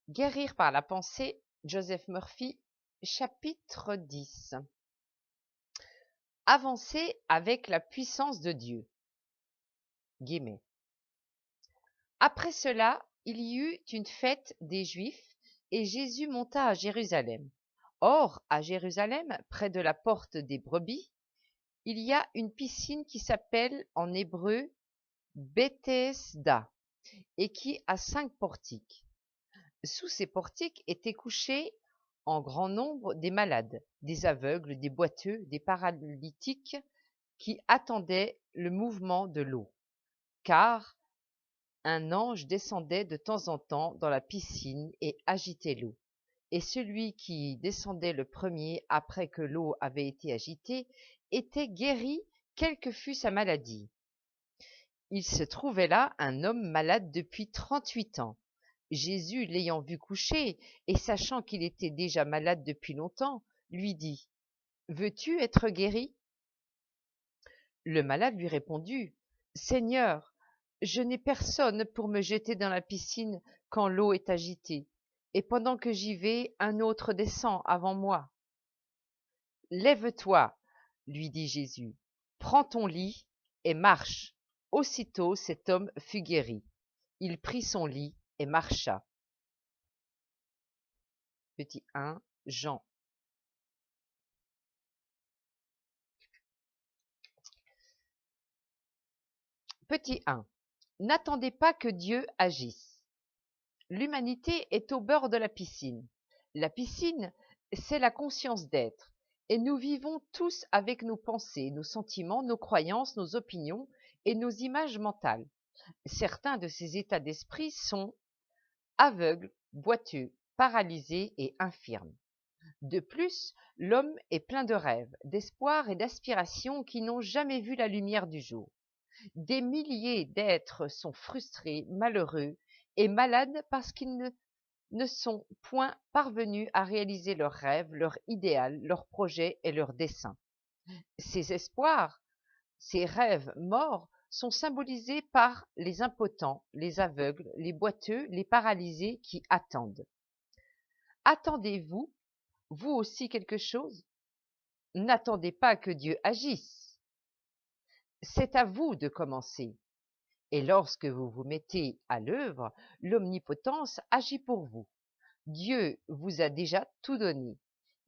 Guérir par la pensée, Joseph Murphy, chapitre 10. Avancer avec la puissance de Dieu. Guillemets. Après cela, il y eut une fête des Juifs, et Jésus monta à Jérusalem. Or, à Jérusalem, près de la porte des brebis, il y a une piscine qui s'appelle en hébreu Bethesda, et qui a 5 portiques. Sous ces portiques étaient couchés en grand nombre des malades, des aveugles, des boiteux, des paralytiques, qui attendaient le mouvement de l'eau, car un ange descendait de temps en temps dans la piscine et agitait l'eau. Et celui qui descendait le premier après que l'eau avait été agitée était guéri, quelle que fût sa maladie. Il se trouvait là un homme malade depuis 38 ans. Jésus, l'ayant vu coucher, et sachant qu'il était déjà malade depuis longtemps, lui dit, « Veux-tu être guéri ?» Le malade lui répondit, « Seigneur, je n'ai personne pour me jeter dans la piscine quand l'eau est agitée, et pendant que j'y vais, un autre descend avant moi. »« Lève-toi, lui dit Jésus, prends ton lit et marche. » Aussitôt cet homme fut guéri. Il prit son lit et marcha. Petit 1, Jean. Petit 1. N'attendez pas que Dieu agisse. L'humanité est au bord de la piscine. La piscine, c'est la conscience d'être. Et nous vivons tous avec nos pensées, nos sentiments, nos croyances, nos opinions et nos images mentales. Certains de ces états d'esprit sont aveugles, boiteux, paralysés et infirmes. De plus, l'homme est plein de rêves, d'espoirs et d'aspirations qui n'ont jamais vu la lumière du jour. Des milliers d'êtres sont frustrés, malheureux et malades parce qu'ils ne sont point parvenus à réaliser leurs rêves, leurs idéaux, leurs projets et leurs desseins. Ces espoirs, ces rêves morts sont symbolisés par les impotents, les aveugles, les boiteux, les paralysés qui attendent. Attendez-vous, vous aussi, quelque chose? N'attendez pas que Dieu agisse. C'est à vous de commencer. Et lorsque vous vous mettez à l'œuvre, l'omnipotence agit pour vous. Dieu vous a déjà tout donné.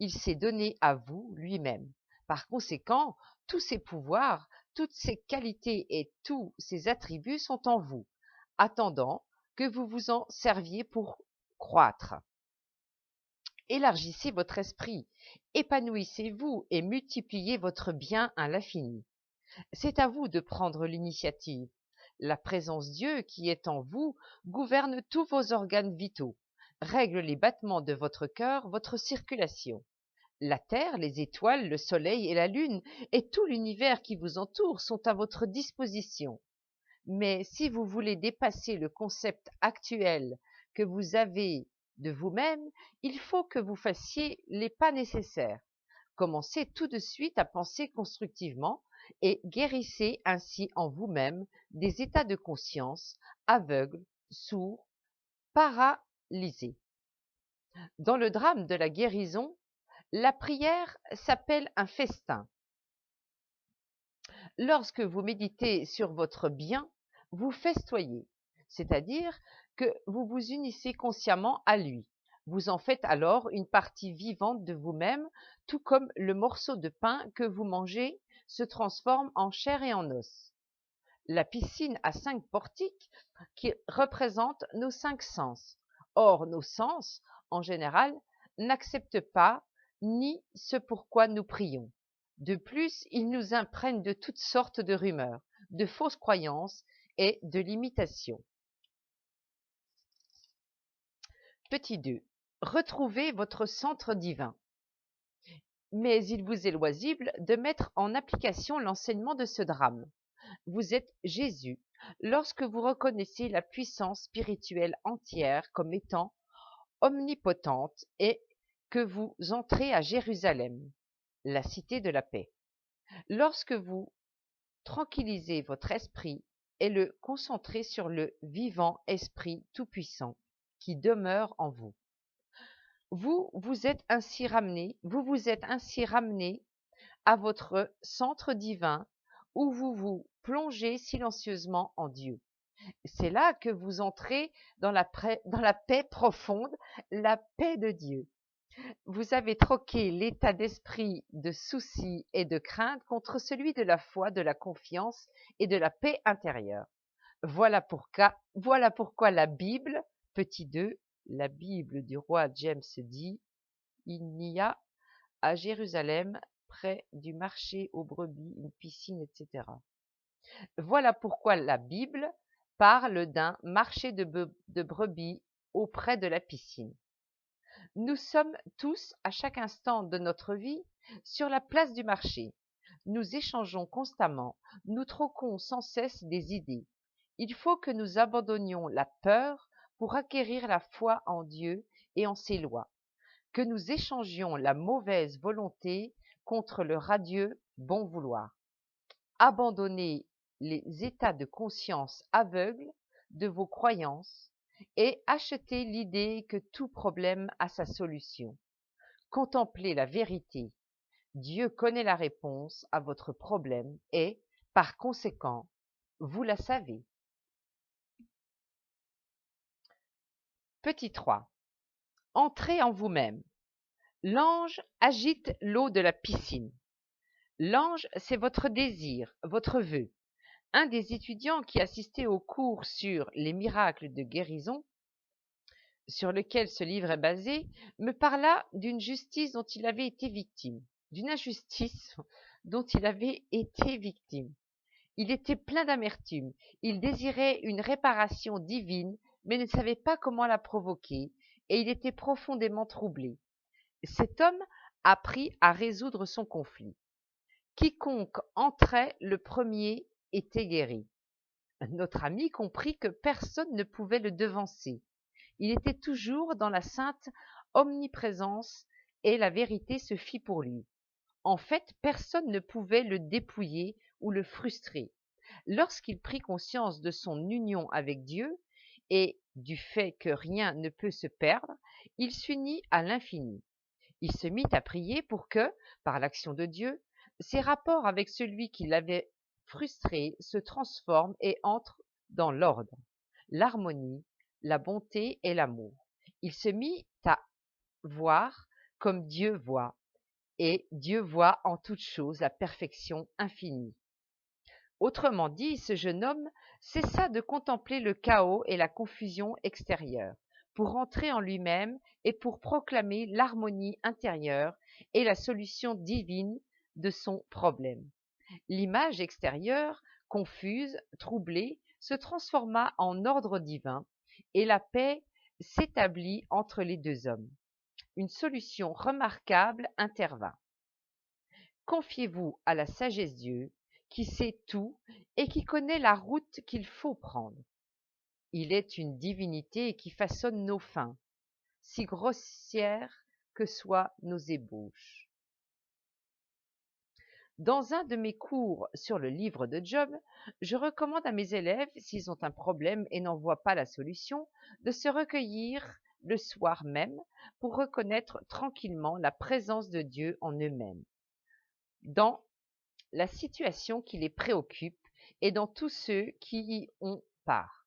Il s'est donné à vous lui-même. Par conséquent, tous ses pouvoirs, toutes ses qualités et tous ses attributs sont en vous, attendant que vous vous en serviez pour croître. Élargissez votre esprit, épanouissez-vous et multipliez votre bien à l'infini. C'est à vous de prendre l'initiative. La présence Dieu qui est en vous gouverne tous vos organes vitaux, règle les battements de votre cœur, votre circulation. La terre, les étoiles, le soleil et la lune et tout l'univers qui vous entoure sont à votre disposition. Mais si vous voulez dépasser le concept actuel que vous avez de vous-même, il faut que vous fassiez les pas nécessaires. Commencez tout de suite à penser constructivement et guérissez ainsi en vous-même des états de conscience aveugles, sourds, paralysés. Dans le drame de la guérison, la prière s'appelle un festin. Lorsque vous méditez sur votre bien, vous festoyez, c'est-à-dire que vous vous unissez consciemment à lui. Vous en faites alors une partie vivante de vous-même, tout comme le morceau de pain que vous mangez se transforme en chair et en os. La piscine a 5 portiques qui représentent nos 5 sens. Or, nos sens, en général, n'acceptent pas ni ce pourquoi nous prions. De plus, ils nous imprègnent de toutes sortes de rumeurs, de fausses croyances et de limitations. Petit 2. Retrouvez votre centre divin. Mais il vous est loisible de mettre en application l'enseignement de ce drame. Vous êtes Jésus lorsque vous reconnaissez la puissance spirituelle entière comme étant omnipotente et que vous entrez à Jérusalem, la cité de la paix. Lorsque vous tranquillisez votre esprit et le concentrez sur le vivant Esprit Tout-Puissant qui demeure en vous. Vous vous êtes ainsi ramené à votre centre divin où vous vous plongez silencieusement en Dieu. C'est là que vous entrez dans la paix profonde, la paix de Dieu. Vous avez troqué l'état d'esprit de souci et de crainte contre celui de la foi, de la confiance et de la paix intérieure. Voilà pourquoi la Bible, petit 2, la Bible du roi James dit, il n'y a à Jérusalem, près du marché aux brebis, une piscine, etc. Voilà pourquoi la Bible parle d'un marché de brebis auprès de la piscine. Nous sommes tous, à chaque instant de notre vie, sur la place du marché. Nous échangeons constamment, nous troquons sans cesse des idées. Il faut que nous abandonnions la peur pour acquérir la foi en Dieu et en ses lois, que nous échangions la mauvaise volonté contre le radieux bon vouloir. Abandonnez les états de conscience aveugles de vos croyances et achetez l'idée que tout problème a sa solution. Contemplez la vérité. Dieu connaît la réponse à votre problème et, par conséquent, vous la savez. Petit 3. Entrez en vous-même. L'ange agite l'eau de la piscine. L'ange, c'est votre désir, votre vœu. Un des étudiants qui assistait au cours sur les miracles de guérison, sur lequel ce livre est basé, me parla d'une justice dont il avait été victime, d'une injustice dont il avait été victime. Il était plein d'amertume, il désirait une réparation divine, mais ne savait pas comment la provoquer, et il était profondément troublé. Cet homme apprit à résoudre son conflit. Quiconque entrait le premier était guéri. Notre ami comprit que personne ne pouvait le devancer. Il était toujours dans la sainte omniprésence et la vérité se fit pour lui. En fait, personne ne pouvait le dépouiller ou le frustrer. Lorsqu'il prit conscience de son union avec Dieu et du fait que rien ne peut se perdre, il s'unit à l'infini. Il se mit à prier pour que, par l'action de Dieu, ses rapports avec celui qui l'avait frustré se transforment et entrent dans l'ordre, l'harmonie, la bonté et l'amour. Il se mit à voir comme Dieu voit, et Dieu voit en toutes choses la perfection infinie. Autrement dit, ce jeune homme cessa de contempler le chaos et la confusion extérieure pour entrer en lui-même et pour proclamer l'harmonie intérieure et la solution divine de son problème. L'image extérieure, confuse, troublée, se transforma en ordre divin et la paix s'établit entre les deux hommes. Une solution remarquable intervint. Confiez-vous à la sagesse de Dieu, qui sait tout et qui connaît la route qu'il faut prendre. Il est une divinité qui façonne nos fins, si grossières que soient nos ébauches. Dans un de mes cours sur le livre de Job, je recommande à mes élèves, s'ils ont un problème et n'en voient pas la solution, de se recueillir le soir même pour reconnaître tranquillement la présence de Dieu en eux-mêmes, dans la situation qui les préoccupe et dans tous ceux qui y ont part.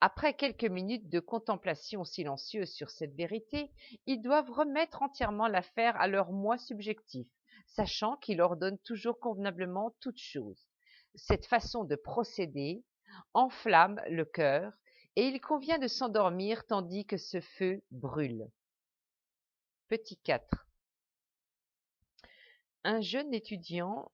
Après quelques minutes de contemplation silencieuse sur cette vérité, ils doivent remettre entièrement l'affaire à leur moi subjectif, sachant qu'il ordonne toujours convenablement toutes choses. Cette façon de procéder enflamme le cœur et il convient de s'endormir tandis que ce feu brûle. Petit 4. Un jeune étudiant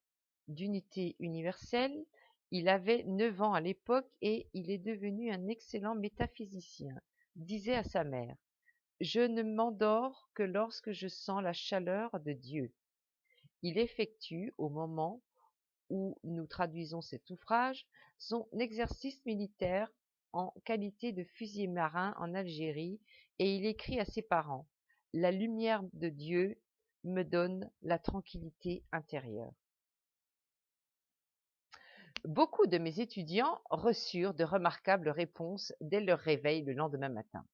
d'unité universelle, il avait 9 ans à l'époque et il est devenu un excellent métaphysicien, disait à sa mère: je ne m'endors que lorsque je sens la chaleur de Dieu. Il effectue, au moment où nous traduisons cet ouvrage, son exercice militaire en qualité de fusilier marin en Algérie et il écrit à ses parents: la lumière de Dieu me donne la tranquillité intérieure. Beaucoup de mes étudiants reçurent de remarquables réponses dès leur réveil le lendemain matin.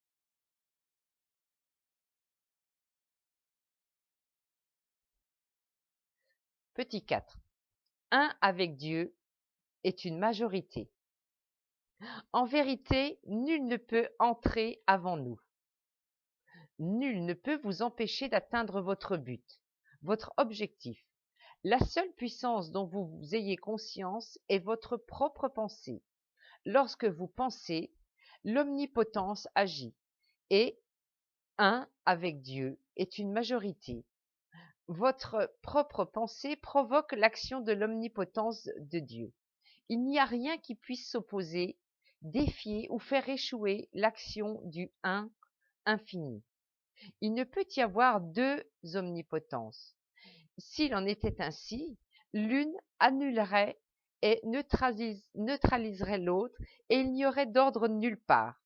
Petit 4. Un avec Dieu est une majorité. En vérité, nul ne peut entrer avant nous. Nul ne peut vous empêcher d'atteindre votre but, votre objectif. La seule puissance dont vous ayez conscience est votre propre pensée. Lorsque vous pensez, l'omnipotence agit et un avec Dieu est une majorité. Votre propre pensée provoque l'action de l'omnipotence de Dieu. Il n'y a rien qui puisse s'opposer, défier ou faire échouer l'action du un infini. Il ne peut y avoir deux omnipotences. S'il en était ainsi, l'une annulerait et neutraliserait l'autre, et il n'y aurait d'ordre nulle part.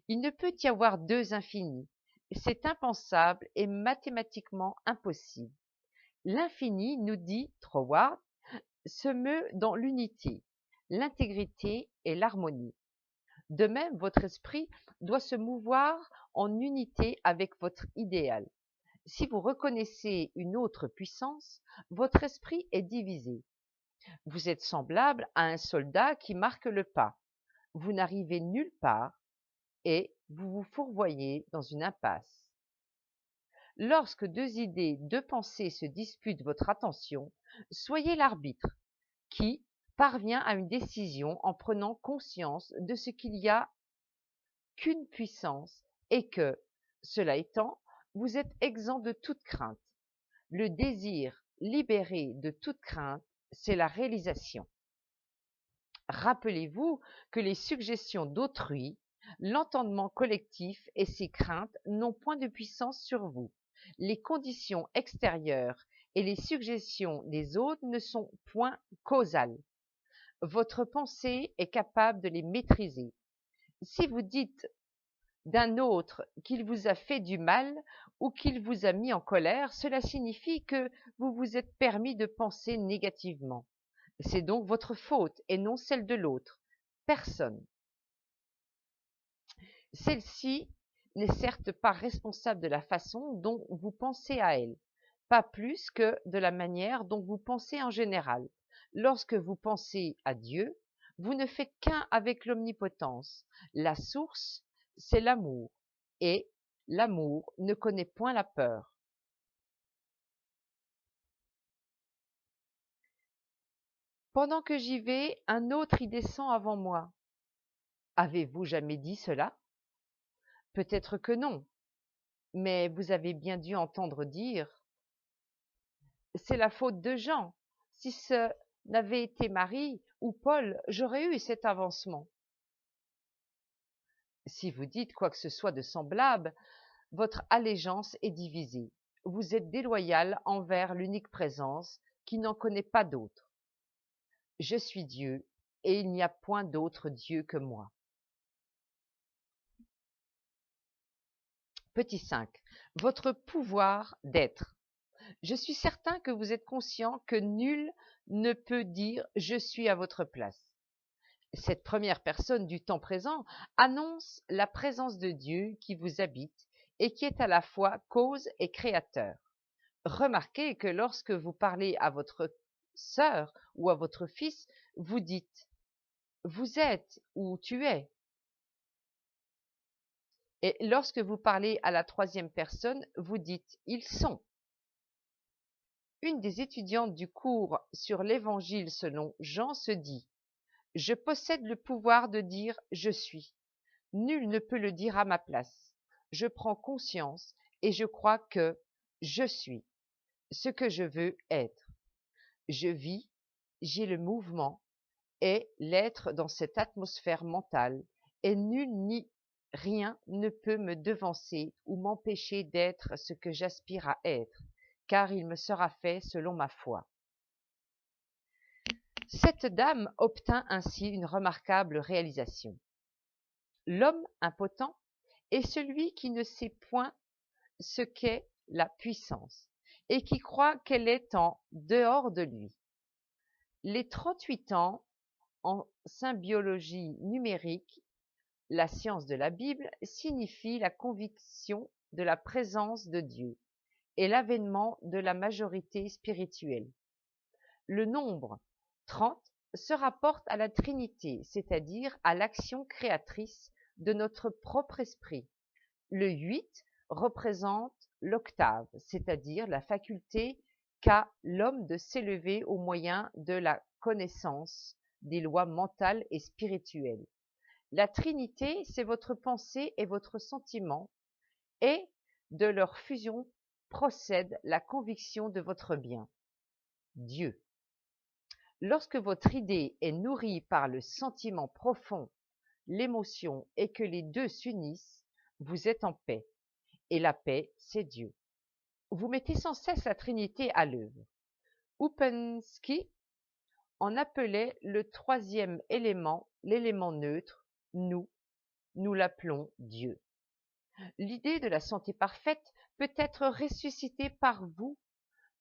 Il ne peut y avoir deux infinis. C'est impensable et mathématiquement impossible. L'infini, nous dit Troward, se meut dans l'unité, l'intégrité et l'harmonie. De même, votre esprit doit se mouvoir en unité avec votre idéal. Si vous reconnaissez une autre puissance, votre esprit est divisé. Vous êtes semblable à un soldat qui marque le pas. Vous n'arrivez nulle part et vous vous fourvoyez dans une impasse. Lorsque deux idées, deux pensées se disputent votre attention, soyez l'arbitre qui parvient à une décision en prenant conscience de ce qu'il n'y a qu'une puissance et que, cela étant, vous êtes exempt de toute crainte. Le désir libéré de toute crainte, c'est la réalisation. Rappelez-vous que les suggestions d'autrui, l'entendement collectif et ses craintes n'ont point de puissance sur vous. Les conditions extérieures et les suggestions des autres ne sont point causales. Votre pensée est capable de les maîtriser. Si vous dites d'un autre qu'il vous a fait du mal ou qu'il vous a mis en colère, cela signifie que vous vous êtes permis de penser négativement. C'est donc votre faute et non celle de l'autre. Personne. Celle-ci n'est certes pas responsable de la façon dont vous pensez à elle, pas plus que de la manière dont vous pensez en général. Lorsque vous pensez à Dieu, vous ne faites qu'un avec l'omnipotence. La source, c'est l'amour, et l'amour ne connaît point la peur. Pendant que j'y vais, un autre y descend avant moi. Avez-vous jamais dit cela? Peut-être que non, mais vous avez bien dû entendre dire « C'est la faute de Jean. Si ce n'avait été Marie ou Paul, j'aurais eu cet avancement. » Si vous dites quoi que ce soit de semblable, votre allégeance est divisée. Vous êtes déloyal envers l'unique présence qui n'en connaît pas d'autre. Je suis Dieu, et il n'y a point d'autre Dieu que moi. Petit 5. Votre pouvoir d'être. Je suis certain que vous êtes conscient que nul ne peut dire « je suis à votre place ». Cette première personne du temps présent annonce la présence de Dieu qui vous habite et qui est à la fois cause et créateur. Remarquez que lorsque vous parlez à votre sœur ou à votre fils, vous dites « vous êtes » ou « tu es ». Et lorsque vous parlez à la troisième personne, vous dites « ils sont ». Une des étudiantes du cours sur l'Évangile selon Jean se dit « Je possède le pouvoir de dire « je suis ». Nul ne peut le dire à ma place. Je prends conscience et je crois que je suis ce que je veux être. Je vis, j'ai le mouvement et l'être dans cette atmosphère mentale et nul ni rien ne peut me devancer ou m'empêcher d'être ce que j'aspire à être, car il me sera fait selon ma foi. Cette dame obtint ainsi une remarquable réalisation. L'homme impotent est celui qui ne sait point ce qu'est la puissance et qui croit qu'elle est en dehors de lui. Les 38 ans en symbiologie numérique, la science de la Bible, signifie la conviction de la présence de Dieu et l'avènement de la majorité spirituelle. Le nombre 30 se rapporte à la Trinité, c'est-à-dire à l'action créatrice de notre propre esprit. Le 8 représente l'octave, c'est-à-dire la faculté qu'a l'homme de s'élever au moyen de la connaissance des lois mentales et spirituelles. La Trinité, c'est votre pensée et votre sentiment, et de leur fusion procède la conviction de votre bien, Dieu. Lorsque votre idée est nourrie par le sentiment profond, l'émotion, et que les deux s'unissent, vous êtes en paix. Et la paix, c'est Dieu. Vous mettez sans cesse la Trinité à l'œuvre. Oupenski en appelait le troisième élément, l'élément neutre, nous l'appelons Dieu. L'idée de la santé parfaite peut être ressuscitée par vous,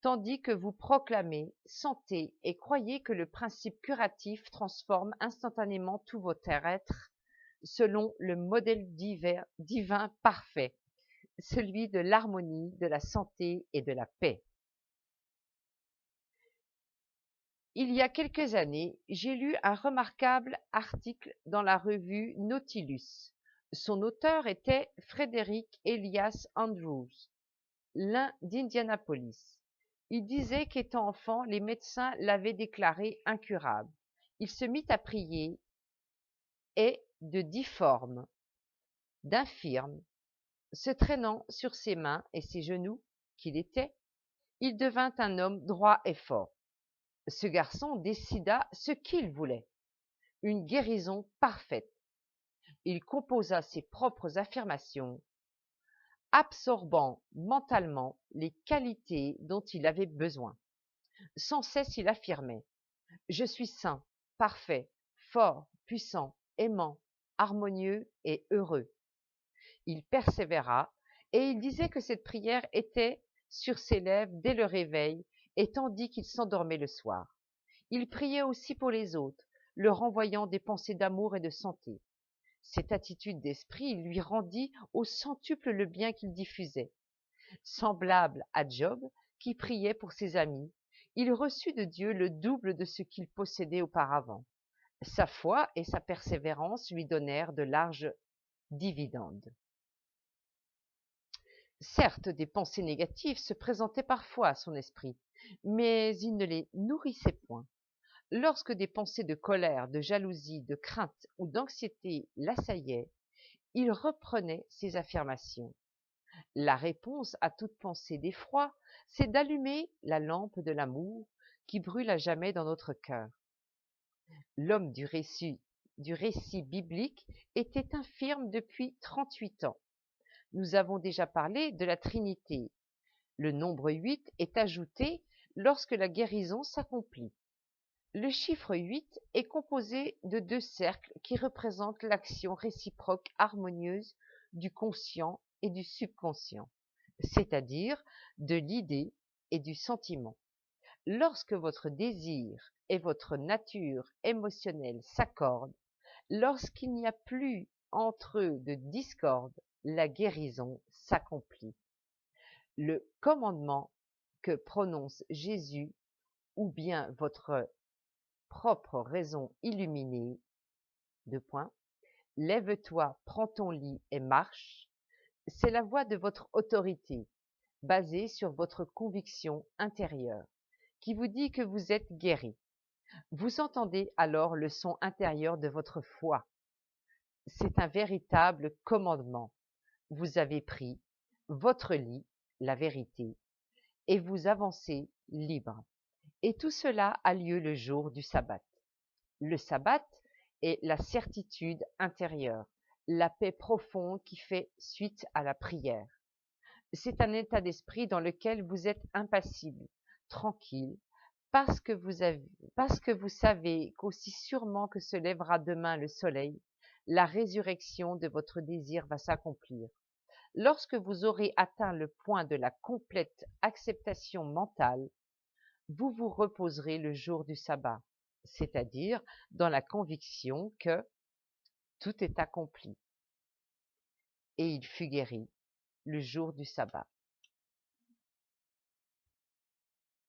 tandis que vous proclamez, sentez et croyez que le principe curatif transforme instantanément tout votre être selon le modèle divin parfait, celui de l'harmonie, de la santé et de la paix. Il y a quelques années, j'ai lu un remarquable article dans la revue Nautilus. Son auteur était Frédéric Elias Andrews, l'un d'Indianapolis. Il disait qu'étant enfant, les médecins l'avaient déclaré incurable. Il se mit à prier et de difforme, d'infirme, se traînant sur ses mains et ses genoux, qu'il était, il devint un homme droit et fort. Ce garçon décida ce qu'il voulait, une guérison parfaite. Il composa ses propres affirmations, absorbant mentalement les qualités dont il avait besoin. Sans cesse il affirmait « Je suis saint, parfait, fort, puissant, aimant, harmonieux et heureux ». Il persévéra et il disait que cette prière était sur ses lèvres dès le réveil et tandis qu'il s'endormait le soir. Il priait aussi pour les autres, leur envoyant des pensées d'amour et de santé. Cette attitude d'esprit lui rendit au centuple le bien qu'il diffusait. Semblable à Job, qui priait pour ses amis, il reçut de Dieu le double de ce qu'il possédait auparavant. Sa foi et sa persévérance lui donnèrent de larges dividendes. Certes, des pensées négatives se présentaient parfois à son esprit, mais il ne les nourrissait point. Lorsque des pensées de colère, de jalousie, de crainte ou d'anxiété l'assaillaient, il reprenait ses affirmations. La réponse à toute pensée d'effroi, c'est d'allumer la lampe de l'amour qui brûle à jamais dans notre cœur. L'homme du récit biblique était infirme depuis 38 ans. Nous avons déjà parlé de la Trinité. Le nombre 8 est ajouté lorsque la guérison s'accomplit. Le chiffre 8 est composé de deux cercles qui représentent l'action réciproque harmonieuse du conscient et du subconscient, c'est-à-dire de l'idée et du sentiment. Lorsque votre désir et votre nature émotionnelle s'accordent, lorsqu'il n'y a plus entre eux de discorde, la guérison s'accomplit. Le commandement que prononce Jésus, ou bien votre propre raison illuminée, lève-toi, prends ton lit et marche, c'est la voix de votre autorité, basée sur votre conviction intérieure, qui vous dit que vous êtes guéri. Vous entendez alors le son intérieur de votre foi. C'est un véritable commandement. Vous avez pris votre lit, la vérité, et vous avancez libre. Et tout cela a lieu le jour du sabbat. Le sabbat est la certitude intérieure, la paix profonde qui fait suite à la prière. C'est un état d'esprit dans lequel vous êtes impassible, tranquille, parce que vous savez qu'aussi sûrement que se lèvera demain le soleil, la résurrection de votre désir va s'accomplir. Lorsque vous aurez atteint le point de la complète acceptation mentale, vous vous reposerez le jour du sabbat, c'est-à-dire dans la conviction que tout est accompli. Et il fut guéri le jour du sabbat.